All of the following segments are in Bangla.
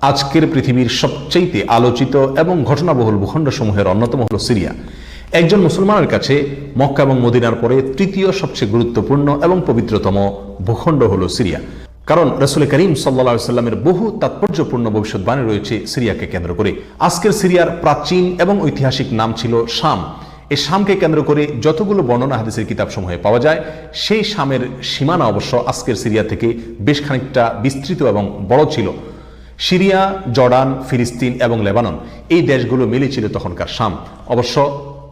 আজকের পৃথিবীর সবচেয়ে আলোচিত এবং ঘটনাবহুল ভূখণ্ডসমূহের অন্যতম হল সিরিয়া। একজন মুসলমানের কাছে মক্কা এবং মদিনার পরে তৃতীয় সবচেয়ে গুরুত্বপূর্ণ এবং পবিত্রতম ভূখণ্ড হল সিরিয়া। কারণ রাসূল করিম সাল্লাল্লাহু আলাইহি ওয়াসাল্লামের বহু তাৎপর্যপূর্ণ ভবিষ্যৎবাণী রয়েছে সিরিয়াকে কেন্দ্র করে। আজকের সিরিয়ার প্রাচীন এবং ঐতিহাসিক নাম ছিল শাম। এই শামকে কেন্দ্র করে যতগুলো বর্ণনা হাদিসের কিতাবসমূহে পাওয়া যায়, সেই শামের সীমানা অবশ্য আজকের সিরিয়া থেকে বেশ খানিকটা বিস্তৃত এবং বড় ছিল। সিরিয়া, জর্ডান, ফিলিস্তিন এবং লেবানন এই দেশগুলো মিলে ছিল তখনকার শাম। অবশ্য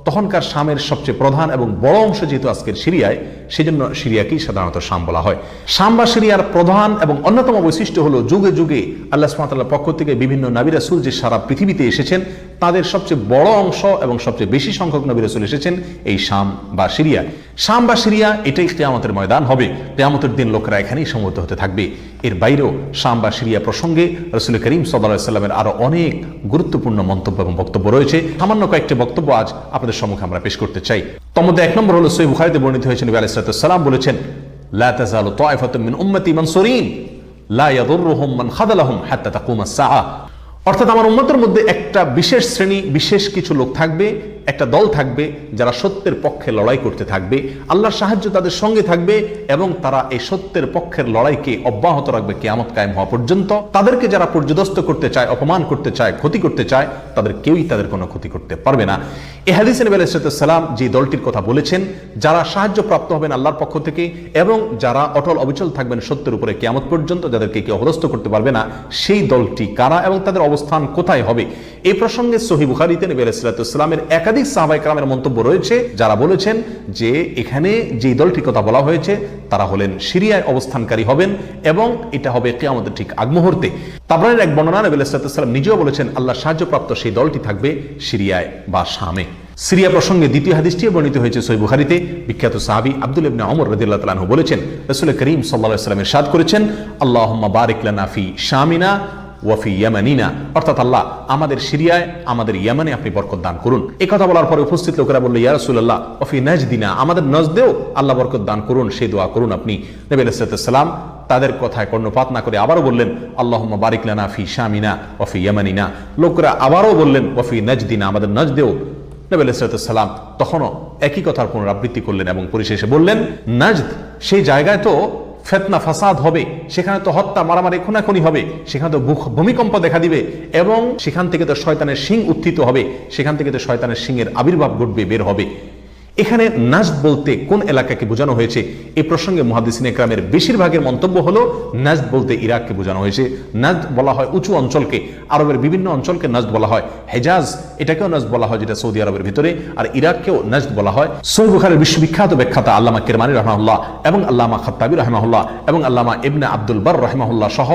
তখনকার শামের সবচেয়ে প্রধান এবং বড় অংশ যেহেতু আজকের সিরিয়ায়, সেজন্য সিরিয়াকেই সাধারণত শাম বলা হয়। শাম বা সিরিয়ার প্রধান এবং অন্যতম বৈশিষ্ট্য হলো যুগে যুগে আল্লাহ সুবহানাহু ওয়া তাআলার পক্ষ থেকে বিভিন্ন নবী রাসূল যে সারা পৃথিবীতে এসেছেন, তাদের সবচেয়ে বড় অংশ এবং সবচেয়ে বেশি সংখ্যক নবী রাসূল এসেছেন এই শাম বা সিরিয়া। শাম বা সিরিয়া এটাই কিয়ামতের ময়দান হবে। কিয়ামতের দিন লোকেরা এখানেই সমবেত হতে থাকবে। এর বাইরেও শাম বা সিরিয়া প্রসঙ্গে রাসূল করিম সাল্লাল্লাহু আলাইহি ওয়াসাল্লামের আরো অনেক গুরুত্বপূর্ণ মন্তব্য এবং বক্তব্য রয়েছে। সামান্য কয়েকটি বক্তব্য আজ আপনাদের সম্মুখে আমরা পেশ করতে চাই। তার মধ্যে এক নম্বর হলো সহিহ বুখারীতে বর্ণিত হয়েছে, নবী আলাইহিস সালাম বলেছেন, লা তাযালু তায়ফাতুম মিন উম্মতি মানসুরিন লা ইয়াদুররুহুম মান খাযালাহুম হাত্তা তাকুমাস সাআ। অর্থাৎ আমার উম্মতের মধ্যে একটা বিশেষ শ্রেণী, বিশেষ কিছু লোক থাকবে, একটা দল থাকবে যারা সত্যের পক্ষে লড়াই করতে থাকবে, আল্লাহর সাহায্য তাদের সঙ্গে থাকবে এবং তারা এই সত্যের পক্ষের লড়াইকে অব্যাহত রাখবে কিয়ামত কায়েম হওয়া পর্যন্ত। তাদেরকে যারা পর্যদস্ত করতে চায়, অপমান করতে চায়, ক্ষতি করতে চায়, তাদের কেউই তাদের কোনো ক্ষতি করতে পারবে না। এই হাদিসে নবী আলাইহিস সালাম যে দলটির কথা বলেছেন, যারা সাহায্য প্রাপ্ত হবেন আল্লাহর পক্ষ থেকে এবং যারা অটল অবিচল থাকবেন সত্যের উপরে কিয়ামত পর্যন্ত, যাদেরকে কেউ অপদস্থ করতে পারবে না, সেই দলটি কারা এবং তাদের অবস্থান কোথায় হবে, এই প্রসঙ্গে সহিহ বুখারীতে নবী আলাইহিস সালামের একাধিক সাহাবায়ে কেরামের মন্তব্য রয়েছে, যারা বলেছেন যে এখানে যে দলটির কথা বলা হয়েছে তারা হলেন সিরিয়ায় অবস্থানকারী হবেন এবং এটা হবে কিয়ামতের ঠিক আগ মুহূর্তে। তাবরানীর এক বর্ণনা, নবী আলাইহিস সালাম নিজেও বলেছেন আল্লাহ সাহায্যপ্রাপ্ত সেই দলটি থাকবে সিরিয়ায় বা শামে। সিরিয়া প্রসঙ্গে দ্বিতীয় হাদিসটি বর্ণিত হয়েছে সহিহ বুখারীতে। বিখ্যাত সাহাবী আব্দুল্লাহ ইবনে ওমর রাদিয়াল্লাহু তাআলা আনহু বলেছেন, রাসূল করিম সাল্লাল্লাহু আলাইহি ওয়াসাল্লাম ইরশাদ করেছেন, আল্লাহুম্মা বারিক লানা ফি শামিনা ওয়াফি ইয়ামানিনা, অর্থাৎ আল্লাহ আমাদের সিরিয়ায়, আমাদের ইয়ামানে আপনি বরকত দান করুন। এই কথা বলার পরে উপস্থিত লোকেরা বলল, ইয়া রাসূলুল্লাহ ওয়াফি নাজদিনা, আমাদের নজদেও আল্লাহ বরকত দান করুন, সেই দোয়া করুন আপনি। নবী আলাইহিস সালাম তাদের কথায় কর্ণপাত না করে আবারও বললেন, আল্লাহুম্মা বারিক লানা ফি শামিনা ওয়াফি ইয়ামানিনা। লোকেরা আবারও বললেন ওয়াফি নাজদিনা, আমাদের নজদেও। নবী আলাইহিস সালাম তখনও একই কথার পুনরাবৃত্তি করলেন এবং পরিশেষে বললেন, নাজদ সেই জায়গায় তো ফিতনা ফাসাদ হবে, সেখানে তো হত্যা, মারামারি, খুনাখুনি হবে, সেখানে তো ভূমিকম্প দেখা দিবে এবং সেখান থেকে তো শয়তানের শিং উত্থিত হবে, সেখান থেকে তো শয়তানের শিংয়ের আবির্ভাব ঘটবে, বের হবে। এখানে নাজদ বলতে কোন এলাকাকে বোঝানো হয়েছে, এই প্রসঙ্গে মুহাদ্দিসিনে কেরামের বেশিরভাগের মন্তব্য হলো নাজদ বলতে ইরাককে বোঝানো হয়েছে। নাজদ বলা হয় উঁচু অঞ্চলকে, আরবের বিভিন্ন অঞ্চলকে নাজদ বলা হয়। হেজাজ এটাকেও নাজদ বলা হয়, যেটা সৌদি আরবের ভিতরে, আর ইরাককেও নাজদ বলা হয়। সহিহ বুখারীর বিশ্ববিখ্যাত ব্যাখ্যাতা আল্লামা কিরমানী রাহিমাহুল্লাহ এবং আল্লামা খাত্তাবী রাহিমাহুল্লাহ এবং আল্লামা ইবনে আব্দুল বার রাহিমাহুল্লাহ সহ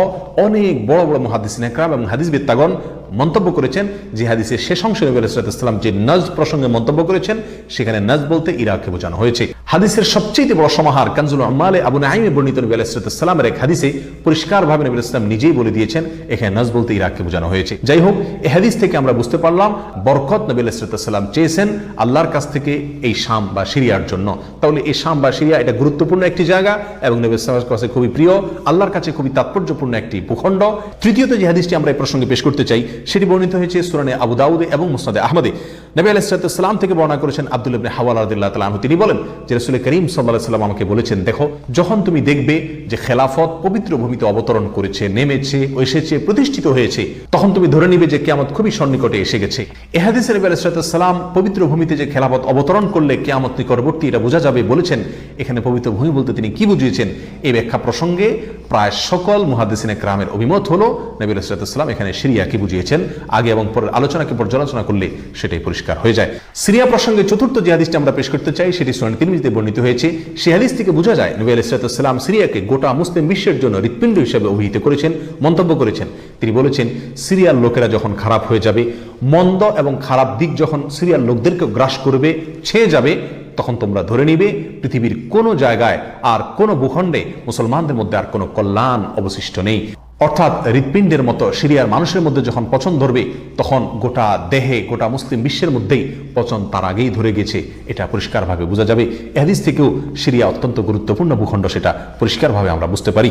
অনেক বড় বড় মুহাদ্দিসিনে কেরাম এবং হাদিসবিদগণ মন্তব্য করেছেন যে হাদিসের শেষ অংশে নবী আলাইহিস সালাম যে নাজদ প্রসঙ্গে মন্তব্য করেছেন, সেখানে নাজদ বলতে ইরাককে বোঝানো হয়েছে। হাদিসের সবচেয়ে বড় সমাহার কানজুল উম্মালে আবু নাঈমে বর্ণিত নবী আলাইহিস সালামের এক হাদিসে পরিষ্কারভাবে নবী আলাইহিস সালাম নিজেই বলে দিয়েছেন এখানে নাজদ বলতে ইরাককে বোঝানো হয়েছে। যাই হোক, এই হাদিস থেকে আমরা বুঝতে পারলাম বরকত নবী আলাইহিস সালাম চেয়েছেন আল্লাহর কাছ থেকে এই শাম বা সিরিয়ার জন্য। তাহলে এই শাম বা সিরিয়া এটা গুরুত্বপূর্ণ একটি জায়গা এবং নবী আলাইহিস সালামের কাছে খুবই প্রিয়, আল্লাহর কাছে খুবই তাৎপর্যপূর্ণ একটি ভূখণ্ড। তৃতীয়ত যে হাদিসটি আমরা এই প্রসঙ্গে পেশ করতে চাই, সেটি বর্ণিত হয়েছে সুনানে আবু দাউদে এবং মুসনাদে আহমদে। নবী আলাইহিস সালাম থেকে বর্ণনা করেছেন আব্দুল্লাহ ইবনে হাওয়ালা রাদিয়াল্লাহু তাআলা আনহু, তিনি বলেন যে রাসূল করিম সাল্লাল্লাহু আলাইহি ওয়াসাল্লাম আমাকে বলেছেন, দেখো যখন তুমি দেখবে যে খেলাফত পবিত্র ভূমিতে অবতরণ করেছে, নেমেছে, এসেছে, প্রতিষ্ঠিত হয়েছে, তখন তুমি ধরে নিবে যে কিয়ামত খুবই সন্নিকটে এসে গেছে। এই হাদিসে নবী আলাইহিস সালাম পবিত্র ভূমিতে যে খেলাফত অবতরণ করলে কিয়ামত নিকটবর্তী এটা বোঝা যাবে বলেছেন। এখানে পবিত্র ভূমি বলতে তিনি কি বুঝিয়েছেন, এই ব্যাখ্যা প্রসঙ্গে প্রায় সকল মুহাদ্দিসিনে কেরামের অভিমত হলো নবী আলাইহিস সালাম এখানে সিরিয়াকে বুঝিয়েছেন। আগে এবং পরের আলোচনাকে পর্যালোচনা করলে সেটাই পরিষ্কার হয়ে যায়। সিরিয়া প্রসঙ্গে চতুর্থ যে হাদিসটি আমরা পেশ করতে চাই, সেটি সুনান তিরমিজিতে বর্ণিত হয়েছে। সেই হাদিস থেকে বোঝা যায় নবী আলাইহিস সালাম সিরিয়াকে গোটা মুসলিম বিশ্বের জন্য হৃৎপিণ্ড হিসেবে অভিহিত করেছেন, মন্তব্য করেছেন। তিনি বলেছেন, সিরিয়ার লোকেরা যখন খারাপ হয়ে যাবে, মন্দ এবং খারাপ দিক যখন সিরিয়ার লোকদেরকে গ্রাস করবে, ছেয়ে যাবে, তখন তোমরা ধরে নিবে পৃথিবীর কোনো জায়গায় আর কোনো ভূখণ্ডে মুসলমানদের মধ্যে আর কোনো কল্যাণ অবশিষ্ট নেই। অর্থাৎ হৃৎপিণ্ডের মতো সিরিয়ার মানুষের মধ্যে যখন পচন ধরবে, তখন গোটা দেহে, গোটা মুসলিম বিশ্বের মধ্যেই পচন তার আগেই ধরে গেছে, এটা পরিষ্কারভাবে বোঝা যাবে। এই হাদিস থেকেও সিরিয়া অত্যন্ত গুরুত্বপূর্ণ ভূখণ্ড, সেটা পরিষ্কারভাবে আমরা বুঝতে পারি।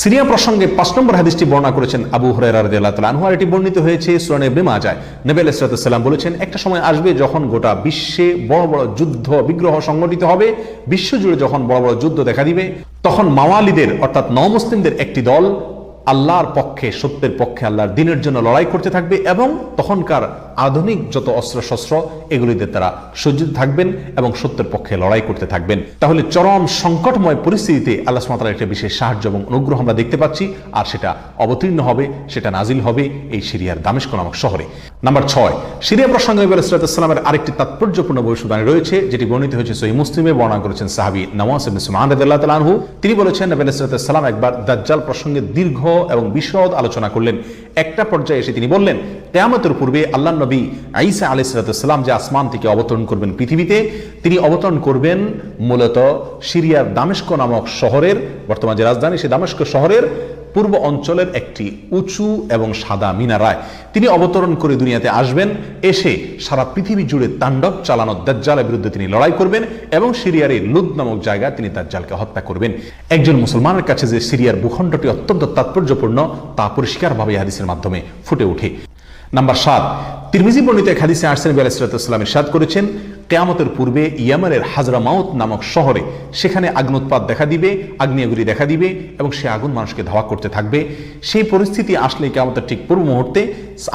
সিরিয়া প্রসঙ্গে 5 নম্বর হাদিসটি বর্ণনা করেছেন আবু হুরায়রা রাদিয়াল্লাহু তাআলা আনহু, আর এটি বর্ণিত হয়েছে সুনান ইবনে মাজাহ। নবী আলাইহিস সালাম বলেছেন, একটা সময় আসবে যখন গোটা বিশ্বে বড় বড় যুদ্ধ বিগ্রহ সংগঠিত হবে। বিশ্বজুড়ে যখন বড় বড় যুদ্ধ দেখা দিবে, তখন মাওয়ালিদের অর্থাৎ নওমুসলিমদের একটি দল আল্লাহর পক্ষে, সত্যের পক্ষে, আল্লাহর দ্বীনের জন্য লড়াই করতে থাকবে এবং তখনকার আধুনিক যত অস্ত্র শস্ত্র এগুলিতে তারা সজ্জিত থাকবেন এবং সত্যের পক্ষে লড়াই করতে থাকবেন। তাহলে চরম সংকটময় পরিস্থিতিতে আল্লাহ সুবহানাহু ওয়া তাআলার একটা বিশেষ সাহায্য এবং অনুগ্রহ আমরা দেখতে পাচ্ছি, আর সেটা অবতীর্ণ হবে, সেটা নাজিল হবে এই সিরিয়ার দামেস্ক নামক শহরে। নাম্বার 6, সিরিয়া প্রসঙ্গে নবী আলাইহিস সালামের আরেকটি তাৎপর্যপূর্ণ ভবিষ্যদ্বাণী রয়েছে, যেটি বর্ণিত হয়েছে সহিহ মুসলিমে। বর্ণনা করেছেন সাহাবী নওয়াস ইবনে সুমাআন রাদিয়াল্লাহু তাআলা আনহু। তিনি বলেছেন, নবী আলাইহিস সালাম একবার দাজ্জাল প্রসঙ্গে দীর্ঘ এবং বিশদ আলোচনা করলেন। একটা পর্যায়ে এসে তিনি বললেন, কিয়ামতের পূর্বে আল্লাহর নবী ঈসা আলাইহিস সালাম যে আসমান থেকে অবতরণ করবেন পৃথিবীতে, তিনি অবতরণ করবেন মূলত সিরিয়ার দামেস্ক নামক শহরের, বর্তমান যে রাজধানী সেই দামেস্ক শহরের পূর্ব অঞ্চলের একটি উঁচু এবং সাদা মিনারায় তিনি অবতরণ করে দুনিয়াতে আসবেন। এসে সারা পৃথিবী জুড়ে তাণ্ডব চালানো দাজ্জালের বিরুদ্ধে তিনি লড়াই করবেন এবং সিরিয়ার এই লুদ নামক জায়গায় তিনি দাজ্জালকে হত্যা করবেন। একজন মুসলমানের কাছে যে সিরিয়ার ভূখণ্ডটি অত্যন্ত তাৎপর্যপূর্ণ তা পরিষ্কারভাবে হাদিসের মাধ্যমে ফুটে ওঠে। নাম্বার 7, তিরমিজি বর্ণিত এক হাদিসে আসছেন, নবী আলাইহিস সালাম ইরশাদ করেছেন, কিয়ামতের পূর্বে ইয়েমেনের হাজরামাউত নামক শহরে সেখানে আগ্নোৎপাত দেখা দিবে, আগ্নেয়গিরি দেখা দিবে এবং সে আগুন মানুষকে ধাওয়া করতে থাকবে। সেই পরিস্থিতি আসলে কিয়ামতের ঠিক পূর্ব মুহূর্তে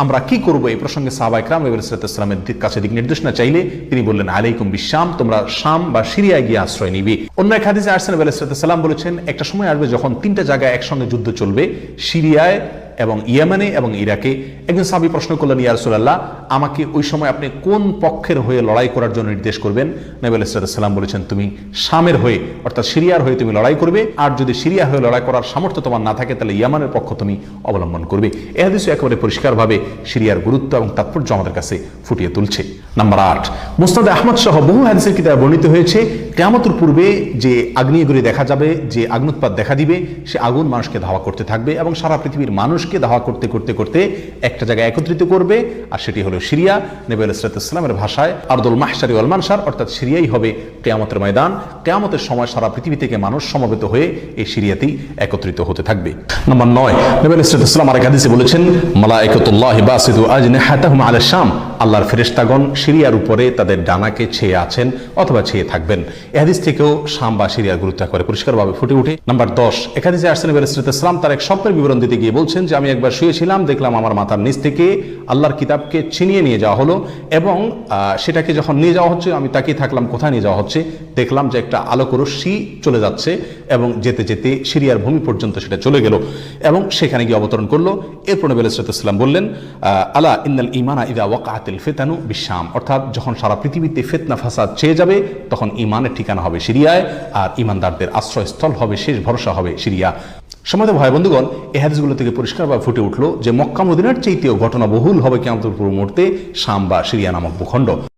আমরা কি করব, এই প্রসঙ্গে সাহাবায়ে কেরাম নবী আলাইহিস সালামের কাছে দিক নির্দেশনা চাইলে তিনি বললেন, আলাইকুম বিশাম, তোমরা শাম বা সিরিয়ায় গিয়ে আশ্রয় নিবে। অন্য এক হাদিসে আসছেন, নবী আলাইহিস সালাম বলেছেন, একটা সময় আসবে যখন 3টা জায়গায় একসঙ্গে যুদ্ধ চলবে, সিরিয়ায় এবং ইয়েমেনে এবং ইরাকে। একজন সাহাবী প্রশ্ন করলেন, ইয়া রাসূলুল্লাহ, আমাকে ওই সময় আপনি কোন পক্ষের হয়ে লড়াই করার জন্য নির্দেশ করবেন? নবী আলাইহিস সালাম বলেছেন, তুমি শামের হয়ে অর্থাৎ সিরিয়ার হয়ে তুমি লড়াই করবে, আর যদি সিরিয়া হয়ে লড়াই করার সামর্থ্য তোমার না থাকে তাহলে ইয়েমেনের পক্ষ তুমি অবলম্বন করবে। এই হাদিস একেবারে পরিষ্কারভাবে সিরিয়ার গুরুত্ব এবং তাৎপর্য আমাদের কাছে ফুটিয়ে তুলছে। নাম্বার 8, মুসনাদ আহমদ সহ বহু হাদিসের কিতাবে বর্ণিত হয়েছে, কিয়ামতের পূর্বে যে আগ্নেয়গিরি দেখা যাবে, যে আগ্নোৎপাত দেখা দিবে, সে আগুন মানুষকে ধাওয়া করতে থাকবে এবং সারা পৃথিবীর মানুষকে ধাওয়া করতে করতে করতে একটা জায়গায় একত্রিত করবে, আর সেটি হলো সিরিয়া। নবী আলাইহিস সালামের ভাষায় আরদুল মাহশারি ওয়াল মানশার, অর্থাৎ সিরিয়াই হবে কিয়ামতের ময়দান। কিয়ামতের সময় সারা পৃথিবী থেকে মানুষ সমবেত হয়ে এই সিরিয়াতেই একত্রিত হতে থাকবে। নাম্বার 9, নবী আলাইহিস সালাম আরেক হাদিসে বলেছেন, মালায়েকাতুল্লাহি বাসিতু আজনিহাতাহুম আলা শাম, আল্লাহর ফেরেশতাগণ সিরিয়ার উপরে তাদের ডানাকে ছেয়ে আছেন অথবা ছেয়ে থাকবেন। এই হাদিস থেকেও শাম বা সিরিয়ার গুরুত্ব একেবারে পরিষ্কারভাবে ফুটে ওঠে। নাম্বার 10, এক হাদিসে আসছেন, নবী আলাইহিস সালাম তার এক স্বপ্নের বিবরণ দিতে গিয়ে বলছেন যে, আমি একবার শুয়েছিলাম, দেখলাম আমার মাথার নিচ থেকে আল্লাহর কিতাবকে ছিনিয়ে নিয়ে যাওয়া হলো এবং সেটাকে যখন নিয়ে যাওয়া হচ্ছে আমি তাকিয়ে থাকলাম কোথায় নিয়ে যাওয়া হচ্ছে। দেখলাম যে একটা আলোক রশ্মি চলে যাচ্ছে এবং যেতে যেতে সিরিয়ার ভূমি পর্যন্ত সেটা চলে গেল এবং সেখানে গিয়ে অবতরণ করলো। এরপর নবী আলাইহিস সালাম বললেন, আলা ইন্নাল ঈমানা ইযা ওয়াকাআতিল ফিতানু বিশাম, অর্থাৎ যখন সারা পৃথিবীতে ফিতনা ফাসাদ ছেয়ে যাবে তখন ঈমানের ঠিকানা হবে সিরিয়ায়, আর ঈমানদারদের আশ্রয়স্থল হবে, শেষ ভরসা হবে সিরিয়া। সম্মানিত ভাই বন্ধুগণ, এই হাদিসগুলো থেকে পরিষ্কারভাবে ফুটে উঠলো যে মক্কা মদিনার চাইতেও ঘটনা বহুল হবে কিয়ামতের পূর্ব মুহূর্তে শাম বা সিরিয়া নামক ভূখণ্ড।